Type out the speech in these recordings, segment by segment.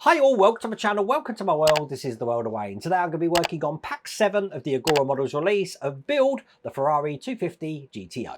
Hi all, welcome to my channel, welcome to my world. This is the world away, and today I'm going to be working on pack 7 of the Agora models release of Build the Ferrari 250 GTO.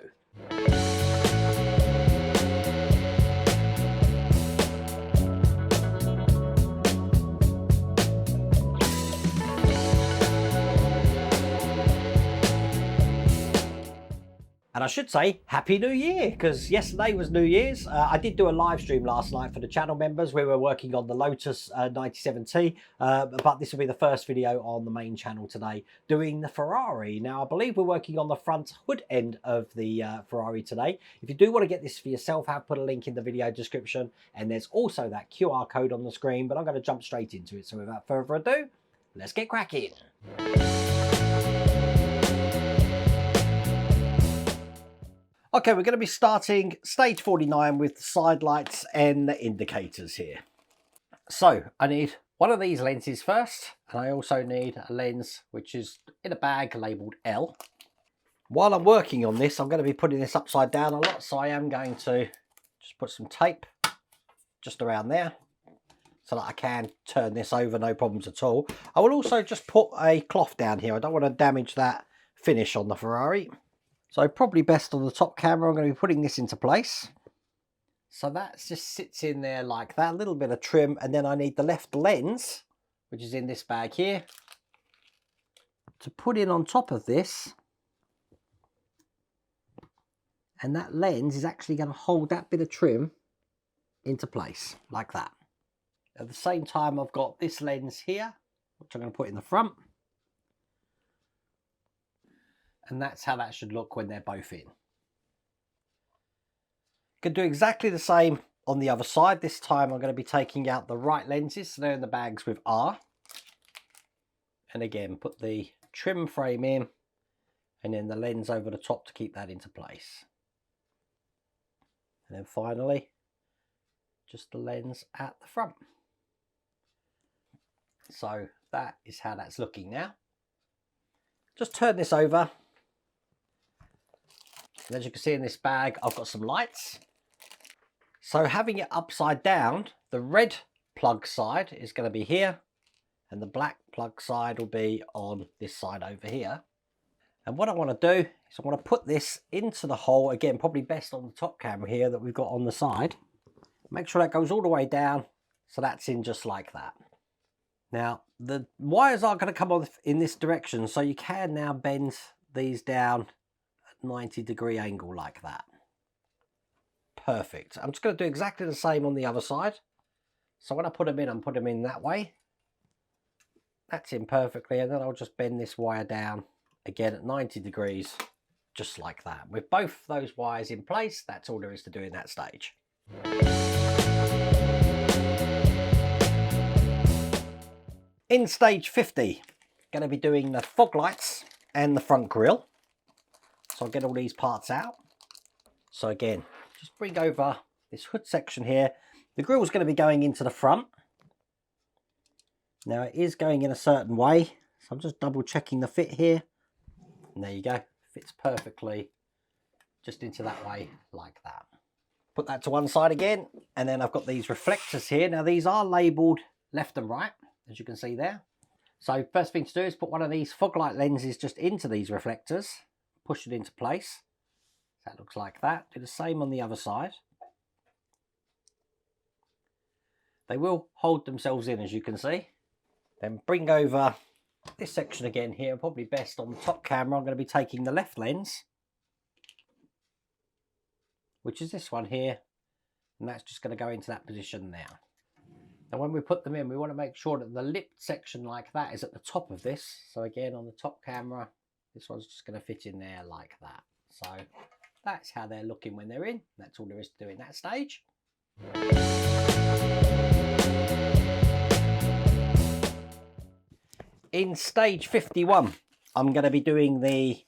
And I should say Happy New Year, because yesterday was New Year's. I did do a live stream last night for the channel members. We were working on the Lotus 97T, but this will be the first video on the main channel today doing the Ferrari. Now, I believe we're working on the front hood end of the Ferrari today. If you do want to get this for yourself, I've put a link in the video description, and there's also that QR code on the screen, but I'm going to jump straight into it. So without further ado, let's get cracking. Okay, we're going to be starting stage 49 with the side lights and the indicators here. So I need one of these lenses first, and I also need a lens which is in a bag labelled L. While I'm working on this, I'm going to be putting this upside down a lot, so I am going to just put some tape just around there so that I can turn this over, no problems at all. I will also just put a cloth down here. I don't want to damage that finish on the Ferrari. So probably best on the top camera, I'm going to be putting this into place. So that just sits in there like that, a little bit of trim, and then I need the left lens, which is in this bag here, to put in on top of this. And that lens is actually going to hold that bit of trim into place, like that. At the same time, I've got this lens here, which I'm going to put in the front. And that's how that should look when they're both in. Can do exactly the same on the other side. This time I'm going to be taking out the right lenses, so they're in the bags with R. And again, put the trim frame in, and then the lens over the top to keep that into place. And then finally, just the lens at the front. So that is how that's looking now. Just turn this over. And as you can see in this bag, I've got some lights. So having it upside down, the red plug side is going to be here, and the black plug side will be on this side over here. And what I want to do is I want to put this into the hole, again, probably best on the top camera here that we've got on the side. Make sure that goes all the way down, so that's in just like that. Now, the wires are going to come off in this direction, so you can now bend these down 90-degree angle like that. Perfect. I'm just going to do exactly the same on the other side. So when I put them in, I'm putting them in that way. That's in perfectly, and then I'll just bend this wire down again at 90 degrees, just like that. With both those wires in place, that's all there is to do in that stage. In stage 50, going to be doing the fog lights and the front grille. So I'll get all these parts out. So again, just bring over this hood section here. The grille is going to be going into the front. Now it is going in a certain way, so I'm just double checking the fit here. And there you go, fits perfectly just into that way like that. Put that to one side again, and then I've got these reflectors here. Now these are labelled left and right, as you can see there. So first thing to do is put one of these fog light lenses just into these reflectors. Push it into place. That looks like that. Do the same on the other side. They will hold themselves in, as you can see. Then bring over this section again here, probably best on the top camera. I'm going to be taking the left lens, which is this one here, and that's just going to go into that position now. And when we put them in, we want to make sure that the lip section like that is at the top of this. So again, on the top camera, this one's just going to fit in there like that. So that's how they're looking when they're in. That's all there is to do in that stage. In stage 51, I'm going to be doing the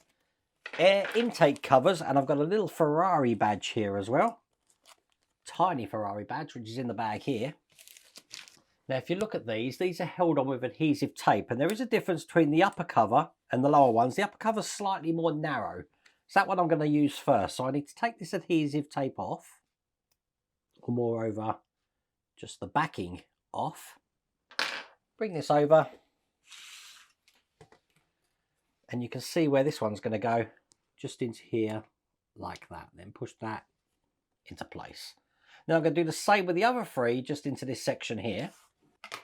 air intake covers, and I've got a little Ferrari badge here as well. Tiny Ferrari badge, which is in the bag here. Now, if you look at these are held on with adhesive tape, and there is a difference between the upper cover and the lower ones. The upper cover is slightly more narrow. So that one I'm going to use first. So I need to take this adhesive tape off, or moreover, just the backing off. bring this over, and you can see where this one's going to go, just into here like that. Then push that into place. Now I'm going to do the same with the other three, just into this section here.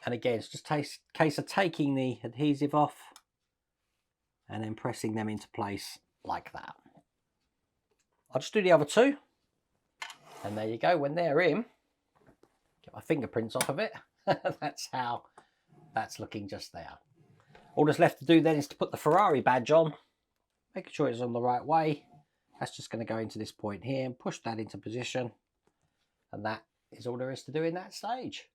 And again, it's just a case of taking the adhesive off and then pressing them into place like that. I'll just do the other two. And there you go. When they're in, get my fingerprints off of it. That's how that's looking just there. All that's left to do then is to put the Ferrari badge on, making sure it's on the right way. That's just going to go into this point here and push that into position. And that is all there is to do in that stage.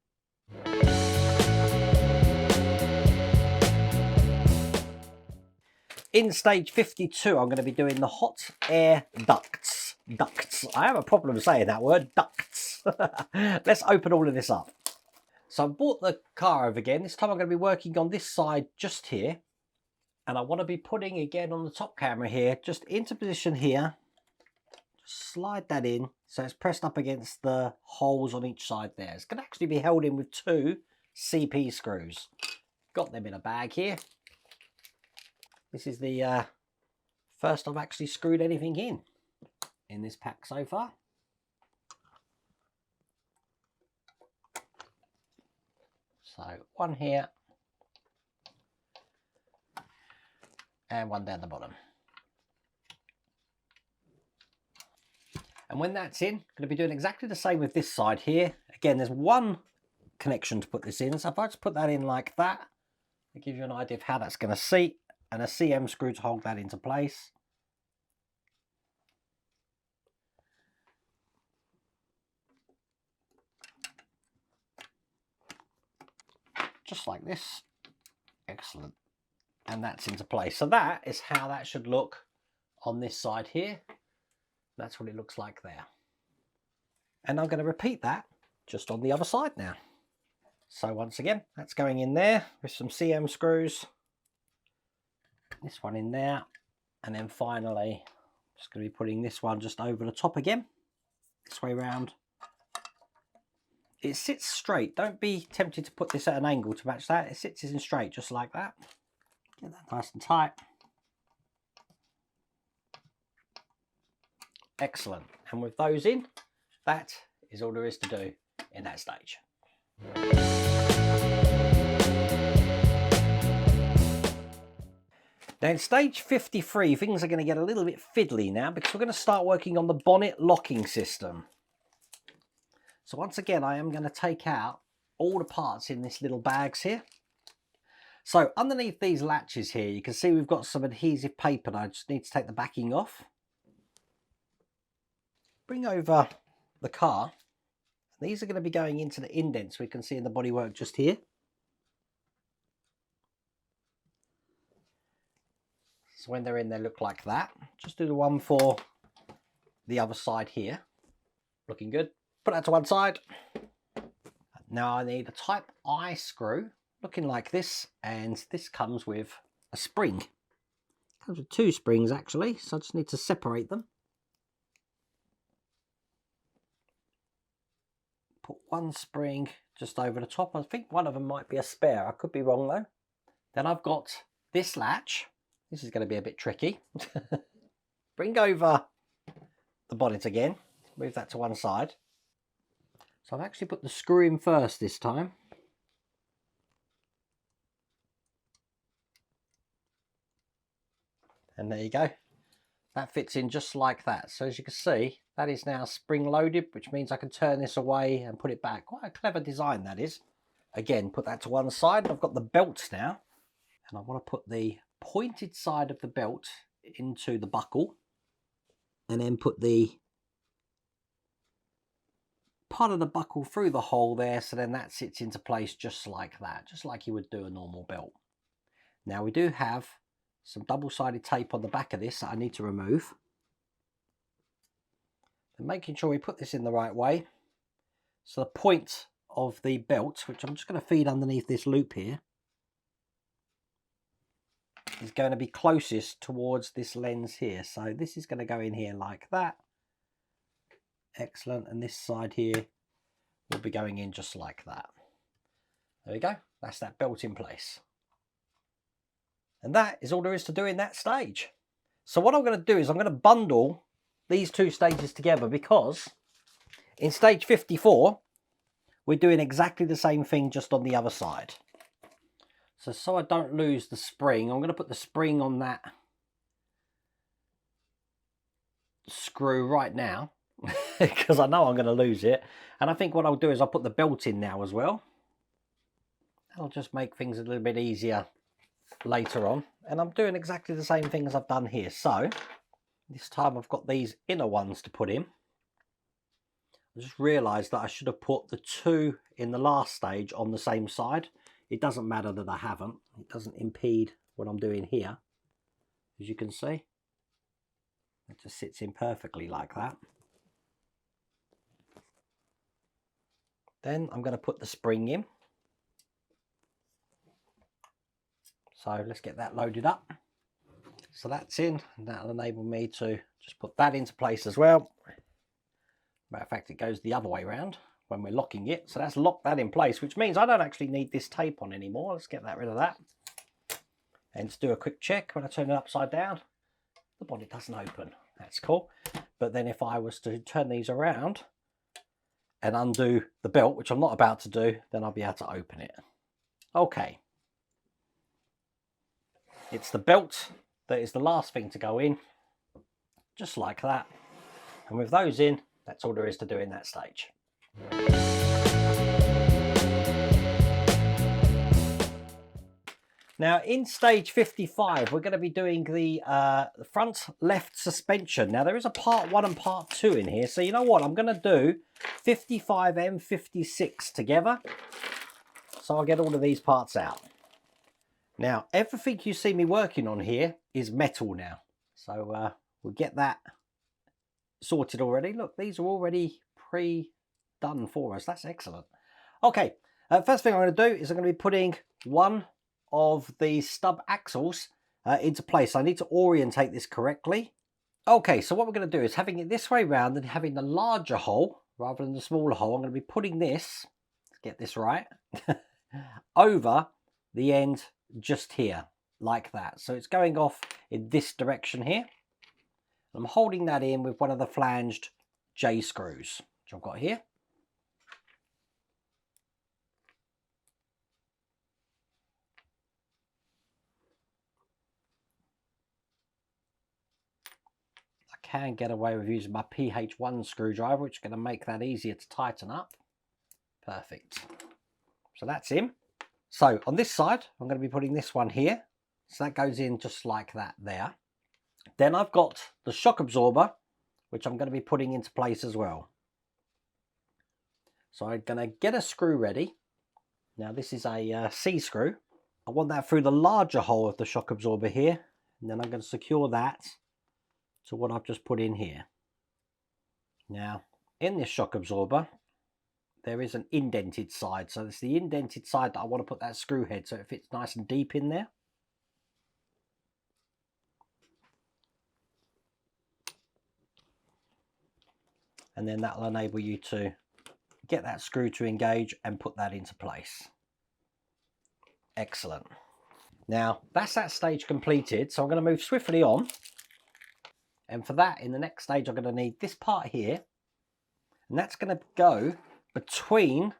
In stage 52, I'm going to be doing the hot air ducts. Ducts. I have a problem saying that word, ducts. Let's open all of this up. So I brought the car over again. This time I'm going to be working on this side just here. And I want to be putting again on the top camera here, just into position here. Just slide that in so it's pressed up against the holes on each side there. It's going to actually be held in with 2 CP screws. Got them in a bag here. This is the first I've actually screwed anything in this pack so far. So one here and one down the bottom. And when that's in, I'm going to be doing exactly the same with this side here. Again, there's one connection to put this in. So if I just put that in like that, it gives you an idea of how that's going to seat, and a CM screw to hold that into place. Just like this. Excellent. And that's into place. So that is how that should look on this side here. That's what it looks like there. And I'm going to repeat that just on the other side now. So once again, that's going in there with some CM screws. This one in there. And then finally, just going to be putting this one just over the top again. This way round. It sits straight. Don't be tempted to put this at an angle to match that. It sits in straight just like that. Get that nice and tight. Excellent. And with those in, that is all there is to do in that stage. Now in stage 53, things are going to get a little bit fiddly now because we're going to start working on the bonnet locking system. So once again, I am going to take out all the parts in this little bags here. So underneath these latches here, you can see we've got some adhesive paper. And I just need to take the backing off. Bring over the car. These are going to be going into the indents we can see in the bodywork just here. So when they're in, they look like that. Just do the one for the other side here. Looking good. Put that to one side. Now I need a type I screw, looking like this, and this comes with a spring. It comes with 2 springs actually, so I just need to separate them. Put one spring just over the top. I think one of them might be a spare. I could be wrong though. Then I've got this latch. This is going to be a bit tricky. Bring over the bonnet again. Move that to one side. So I've actually put the screw in first this time. And there you go. That fits in just like that. So as you can see, that is now spring loaded, which means I can turn this away and put it back. Quite a clever design that is. Again, put that to one side. I've got the belt now. And I want to put the pointed side of the belt into the buckle. And then put the part of the buckle through the hole there, so then that sits into place just like that, just like you would do a normal belt. Now we do have some double-sided tape on the back of this that I need to remove. And making sure we put this in the right way. So the point of the belt, which I'm just going to feed underneath this loop here, is going to be closest towards this lens here. So this is going to go in here like that. Excellent. And this side here will be going in just like that. There we go. That's that belt in place. And that is all there is to do in that stage. So what I'm going to do is I'm going to bundle these two stages together, because in stage 54, we're doing exactly the same thing, just on the other side. So I don't lose the spring, I'm going to put the spring on that screw right now, because I know I'm going to lose it. And I think what I'll do is I'll put the belt in now as well. That'll just make things a little bit easier later on. And I'm doing exactly the same thing as I've done here. So this time I've got these inner ones to put in. I just realised that I should have put the two in the last stage on the same side. It doesn't matter that I haven't. It doesn't impede what I'm doing here. As you can see, it just sits in perfectly like that. Then I'm going to put the spring in. So let's get that loaded up. So that's in, and that'll enable me to just put that into place as well. Matter of fact, it goes the other way around when we're locking it. So that's locked that in place, which means I don't actually need this tape on anymore. Let's get that rid of that. And to do a quick check, when I turn it upside down, the bonnet doesn't open. That's cool. But then if I was to turn these around and undo the belt, which I'm not about to do, then I'll be able to open it. Okay. It's the belt that is the last thing to go in, just like that. And with those in, that's all there is to do in that stage. Now in stage 55, we're going to be doing the front left suspension. Now there is a part 1 and part 2 in here. So you know what, I'm going to do 55 and 56 together. So I'll get all of these parts out. Now everything you see me working on here is metal now. So we'll get that sorted already. Look, these are already pre-done for us. That's excellent. Okay, first thing I'm going to do is I'm going to be putting one of the stub axles into place. I need to orientate this correctly. Okay, so what we're going to do is, having it this way round and having the larger hole rather than the smaller hole, I'm going to be putting this, let's get this right, over the end just here, like that. So it's going off in this direction here. I'm holding that in with one of the flanged J screws, which I've got here. I can get away with using my PH1 screwdriver, which is going to make that easier to tighten up. Perfect. So that's in. So on this side, I'm going to be putting this one here. So that goes in just like that there. Then I've got the shock absorber, which I'm going to be putting into place as well. So I'm going to get a screw ready. Now this is a C screw. I want that through the larger hole of the shock absorber here. And then I'm going to secure that to what I've just put in here. Now in this shock absorber, there is an indented side. So it's the indented side that I want to put that screw head so it fits nice and deep in there. And then that will enable you to get that screw to engage and put that into place. Excellent. Now that's that stage completed. So I'm going to move swiftly on. And for that, in the next stage, I'm going to need this part here. And that's going to go between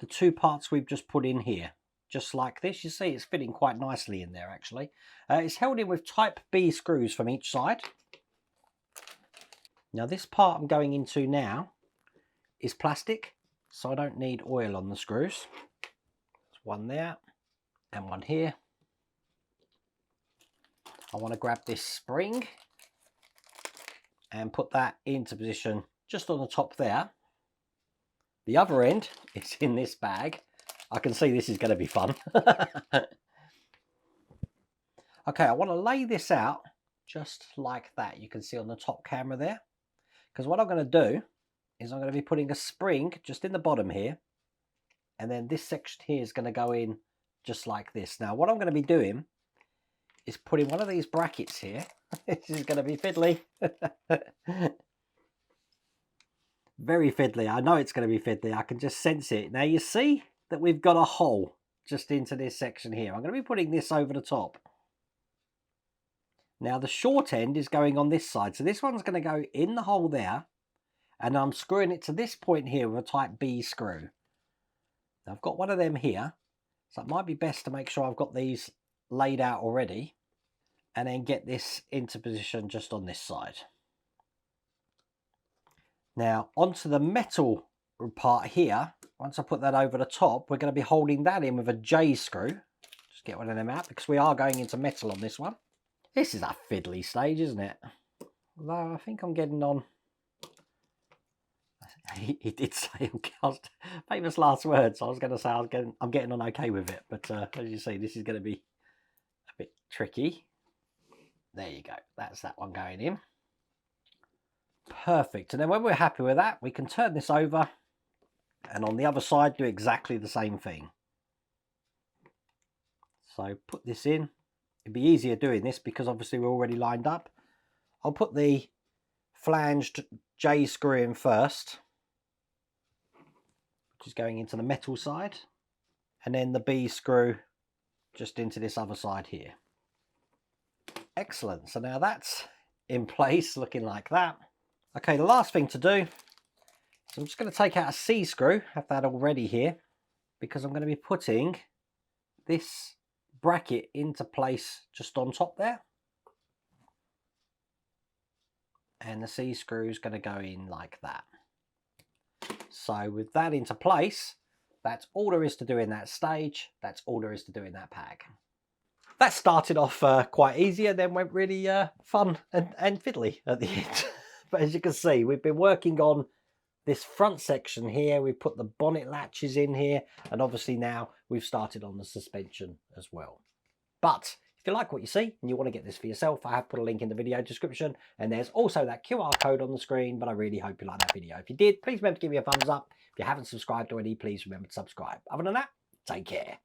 the two parts we've just put in here. Just like this. You see it's fitting quite nicely in there actually. It's held in with type B screws from each side. Now this part I'm going into now is plastic, so I don't need oil on the screws. There's one there and one here. I want to grab this spring and put that into position just on the top there. The other end is in this bag. I can see this is going to be fun. Okay, I want to lay this out just like that. You can see on the top camera there. Because what I'm going to do is I'm going to be putting a spring just in the bottom here. And then this section here is going to go in just like this. Now what I'm going to be doing is putting one of these brackets here. This is going to be fiddly. Very fiddly. I know it's going to be fiddly. I can just sense it. Now you see that we've got a hole just into this section here. I'm going to be putting this over the top. Now the short end is going on this side, so this one's going to go in the hole there, and I'm screwing it to this point here with a type B screw. Now I've got one of them here, so it might be best to make sure I've got these laid out already, and then get this into position just on this side. Now onto the metal part here, once I put that over the top, we're going to be holding that in with a J screw. Just get one of them out because we are going into metal on this one. This is a fiddly stage, isn't it? Although I think I'm getting on. He did say, famous last words. I was going to say I'm getting on okay with it, but as you see, this is going to be a bit tricky. There you go. That's that one going in. Perfect. And then when we're happy with that, we can turn this over, and on the other side do exactly the same thing. So put this in. It'd be easier doing this because obviously we're already lined up. I'll put the flanged J screw in first, which is going into the metal side, and then the B screw just into this other side here. Excellent. So now that's in place, looking like that. Okay, the last thing to do is I'm just going to take out a C screw, have that already here, because I'm going to be putting this bracket into place just on top there. And the C screw is going to go in like that. So with that into place, that's all there is to do in that stage. That's all there is to do in that pack. That started off quite easy and then went really fun and fiddly at the end. But as you can see, we've been working on this front section here. We've put the bonnet latches in here, and obviously now we've started on the suspension as well. But if you like what you see and you want to get this for yourself, I have put a link in the video description, and there's also that QR code on the screen. But I really hope you like that video. If you did, please remember to give me a thumbs up. If you haven't subscribed already, please remember to subscribe. Other than that, take care.